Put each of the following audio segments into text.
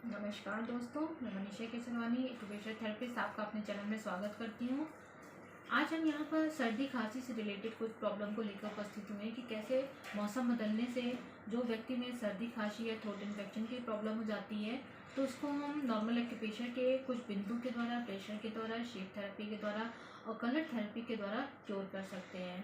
नमस्कार दोस्तों, मैं मनीषा केसरवानी एक्यूप्रेशर थेरेपिस्ट आपका अपने चैनल में स्वागत करती हूँ। आज हम यहाँ पर सर्दी खांसी से रिलेटेड कुछ प्रॉब्लम को लेकर उपस्थित हुए हैं कि कैसे मौसम बदलने से जो व्यक्ति में सर्दी खांसी या थ्रोट इन्फेक्शन की प्रॉब्लम हो जाती है तो उसको हम नॉर्मल एक्यूप्रेशर के कुछ बिंदु के द्वारा, प्रेशर के द्वारा, शेप थेरेपी के द्वारा और कलर थेरेपी के द्वारा क्योर कर सकते हैं।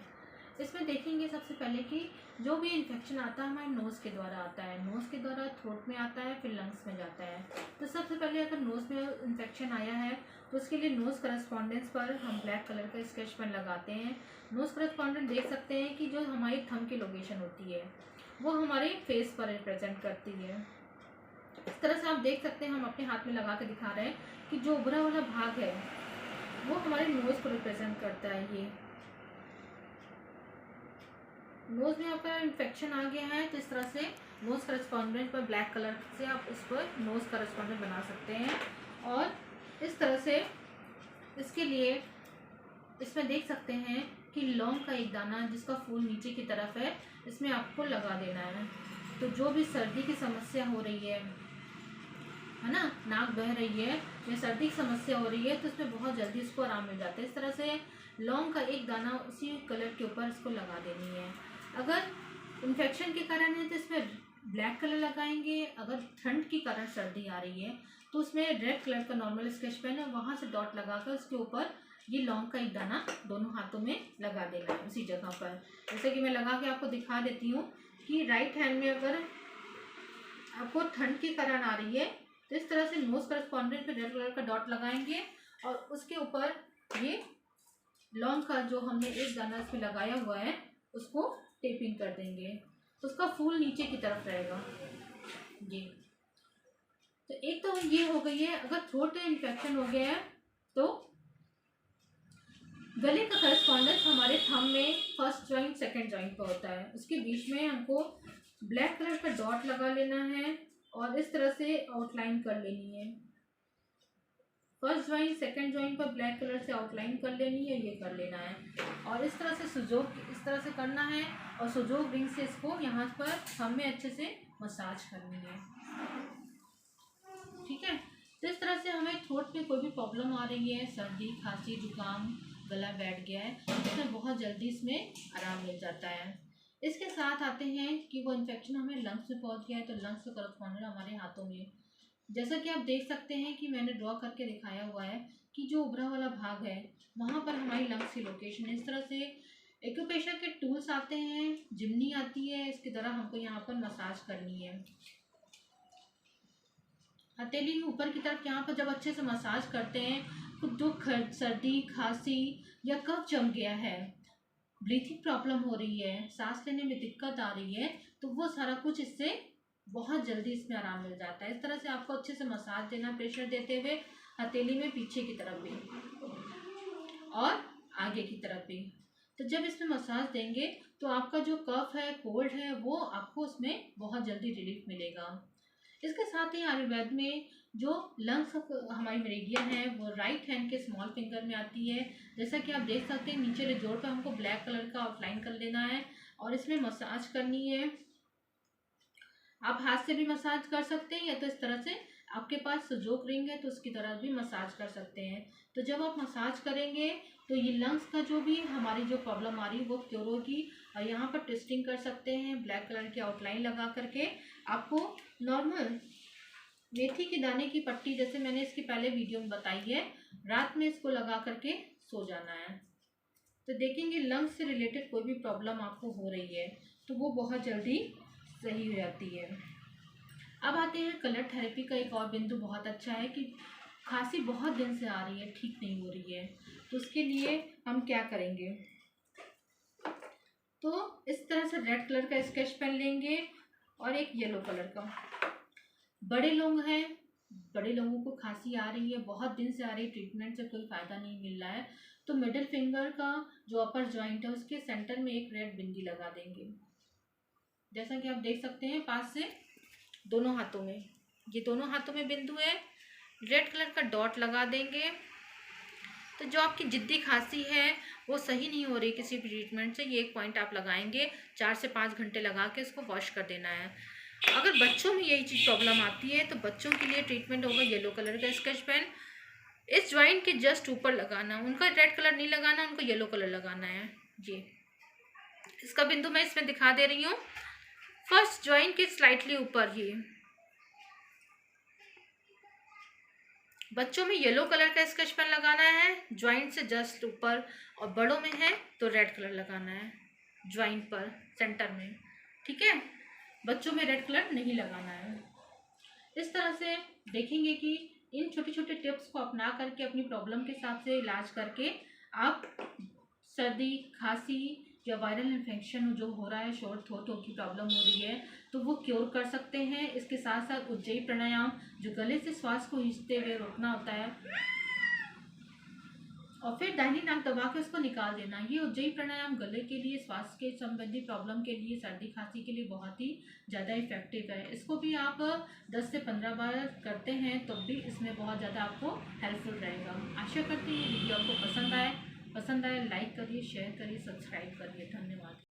इसमें देखेंगे सबसे पहले कि जो भी इन्फेक्शन आता है हमारे नोज़ के द्वारा आता है, नोज़ के द्वारा थ्रोट में आता है, फिर लंग्स में जाता है। तो सबसे पहले अगर नोज़ में इन्फेक्शन आया है तो उसके लिए नोज़ करस्पॉन्डेंस पर हम ब्लैक कलर का स्केच पेन लगाते हैं। नोज़ करस्पॉन्डेंट देख सकते हैं कि जो हमारी थंब की लोकेशन होती है वो हमारे फेस पर रिप्रेजेंट करती है। इस तरह से आप देख सकते हैं, हम अपने हाथ में लगा के दिखा रहे हैं कि जो उभरा वाला भाग है वो हमारे नोज़ को रिप्रेजेंट करता है। ये नोज़ में आपका इन्फेक्शन आ गया है तो इस तरह से नोज़ करस्पॉन्डेंट पर ब्लैक कलर से आप इस पर नोज़ करस्पॉन्डेंट बना सकते हैं। और इस तरह से इसके लिए इसमें देख सकते हैं कि लौंग का एक दाना जिसका फूल नीचे की तरफ है, इसमें आपको लगा देना है। तो जो भी सर्दी की समस्या हो रही है ना, नाक बह रही है या सर्दी की समस्या हो रही है तो इसमें बहुत जल्दी इसको आराम मिल जाता है। इस तरह से लौंग का एक दाना उसी कलर के ऊपर इसको लगा देनी है। अगर इन्फेक्शन के कारण है तो इसमें ब्लैक कलर लगाएंगे, अगर ठंड के कारण सर्दी आ रही है तो उसमें रेड कलर का नॉर्मल स्केच पेन है, वहाँ से डॉट लगाकर उसके ऊपर ये लौंग का एक दाना दोनों हाथों में लगा देना है उसी जगह पर। जैसे कि मैं लगा के आपको दिखा देती हूँ कि राइट हैंड में अगर आपको ठंड के कारण आ रही है तो इस तरह से नोज करस्पॉन्डेंट पे रेड कलर का डॉट लगाएंगे और उसके ऊपर ये लौंग का जो हमने एक दाना इसमें लगाया हुआ है उसको टेपिंग कर देंगे। उसका फूल नीचे की तरफ रहेगा जी। तो एक तो ये हो गई है। अगर थ्रोट इन्फेक्शन हो गया है तो गले का करस्पॉन्डेंस हमारे थंब में फर्स्ट जॉइंट सेकंड जॉइंट पर होता है, उसके बीच में हमको ब्लैक कलर का डॉट लगा लेना है और इस तरह से आउटलाइन कर लेनी है। फर्स्ट जॉइंट सेकंड जॉइंट पर ब्लैक कलर से आउटलाइन कर लेनी है, ये कर लेना है और इस तरह से सुजोग इस तरह से करना है और सुजोग रिंग से इसको यहाँ पर हमें अच्छे से मसाज करनी है। ठीक है, तो इस तरह से हमें थ्रोट में कोई भी प्रॉब्लम आ रही है, सर्दी खांसी जुकाम गला बैठ गया है, इसमें बहुत जल्दी इसमें आराम मिल जाता है। इसके साथ आते हैं कि वो इन्फेक्शन हमें लंग्स में पहुंच गया है तो लंग्स के करस्पॉन्डेंट हमारे हाथों में, जैसा कि आप देख सकते हैं कि मैंने ड्रॉ करके दिखाया हुआ है कि जो उभरा वाला भाग है वहाँ पर हमारी लंग्स की लोकेशन है। इस तरह से एक्यूप्रेशर के टूल्स आते हैं, जिमनी आती है, इसकी तरह हमको यहाँ पर मसाज करनी है। हथेली में ऊपर की तरफ यहाँ पर जब अच्छे से मसाज करते हैं तो जो सर्दी खांसी या कफ जम गया है, ब्रीथिंग प्रॉब्लम हो रही है, सांस लेने में दिक्कत आ रही है, तो वो सारा कुछ इससे बहुत जल्दी इसमें आराम मिल जाता है। इस तरह से आपको अच्छे से मसाज देना, प्रेशर देते हुए हथेली में पीछे की तरफ भी और आगे की तरफ भी। तो जब इसमें मसाज देंगे तो आपका जो कफ है, कोल्ड है, वो आपको उसमें बहुत जल्दी रिलीफ मिलेगा। इसके साथ ही आयुर्वेद में जो लंग्स हमारी मेरिडियन है वो राइट हैंड के स्मॉल फिंगर में आती है। जैसा कि आप देख सकते हैं नीचे रिजोर पे हमको ब्लैक कलर का आउटलाइन कर लेना है और इसमें मसाज करनी है। आप हाथ से भी मसाज कर सकते हैं या तो इस तरह से आपके पास सुजोग रिंग है तो उसकी तरह भी मसाज कर सकते हैं। तो जब आप मसाज करेंगे तो ये लंग्स का जो भी हमारी जो प्रॉब्लम आ रही है वो क्योर होगी। और यहाँ पर ट्विस्टिंग कर सकते हैं ब्लैक कलर की आउटलाइन लगा करके। आपको नॉर्मल मेथी के दाने की पट्टी, जैसे मैंने इसकी पहले वीडियो में बताई है, रात में इसको लगा करके सो जाना है। तो देखेंगे लंग्स से रिलेटेड कोई भी प्रॉब्लम आपको हो रही है तो वो बहुत जल्दी सही हो जाती है। अब आते हैं कलर थेरेपी का एक और बिंदु बहुत अच्छा है कि खांसी बहुत दिन से आ रही है, ठीक नहीं हो रही है, तो उसके लिए हम क्या करेंगे। तो इस तरह से रेड कलर का स्केच पेन लेंगे और एक येलो कलर का। बड़े लोग हैं, बड़े लोगों को खांसी आ रही है, बहुत दिन से आ रही है, ट्रीटमेंट से कोई फ़ायदा नहीं मिल रहा है, तो मिडिल फिंगर का जो अपर जॉइंट है उसके सेंटर में एक रेड बिंदी लगा देंगे। जैसा कि आप देख सकते हैं पास से दोनों हाथों में, ये दोनों हाथों में बिंदु है, रेड कलर का डॉट लगा देंगे। तो जो आपकी जिद्दी खांसी है वो सही नहीं हो रही किसी भी ट्रीटमेंट से, ये एक पॉइंट आप लगाएंगे, 4 से 5 घंटे लगा के इसको वॉश कर देना है। अगर बच्चों में यही चीज़ प्रॉब्लम आती है तो बच्चों के लिए ट्रीटमेंट होगा येलो कलर का स्केच पेन। इस ज्वाइंट के जस्ट ऊपर लगाना, उनका रेड कलर नहीं लगाना, उनको येलो कलर लगाना है। जी, इसका बिंदु मैं इसमें दिखा दे रही हूँ। फर्स्ट ज्वाइंट के स्लाइटली ऊपर ही बच्चों में येलो कलर का स्केच पेन लगाना है ज्वाइंट से जस्ट ऊपर, और बड़ों में है तो रेड कलर लगाना है ज्वाइंट पर सेंटर में। ठीक है, बच्चों में रेड कलर नहीं लगाना है। इस तरह से देखेंगे कि इन छोटे छोटे टिप्स को अपना करके अपनी प्रॉब्लम के हिसाब से इलाज करके आप सर्दी खांसी या वायरल इन्फेक्शन जो हो रहा है, शॉर्ट थ्रोट की प्रॉब्लम हो रही है, तो वो क्योर कर सकते हैं। इसके साथ साथ उज्जयी प्राणायाम जो गले से श्वास को खींचते हुए रोकना होता है और फिर दाहिनी नाक दबा के उसको निकाल देना। ये उज्जयी प्राणायाम गले के लिए, श्वास के संबंधी प्रॉब्लम के लिए, सर्दी खांसी के लिए बहुत ही ज़्यादा इफेक्टिव है। इसको भी आप 10 से 15 बार करते हैं तो भी इसमें बहुत ज़्यादा आपको हेल्पफुल रहेगा। आशा करती हूँ वीडियो आपको पसंद आए लाइक करिए, शेयर करिए, सब्सक्राइब करिए। धन्यवाद।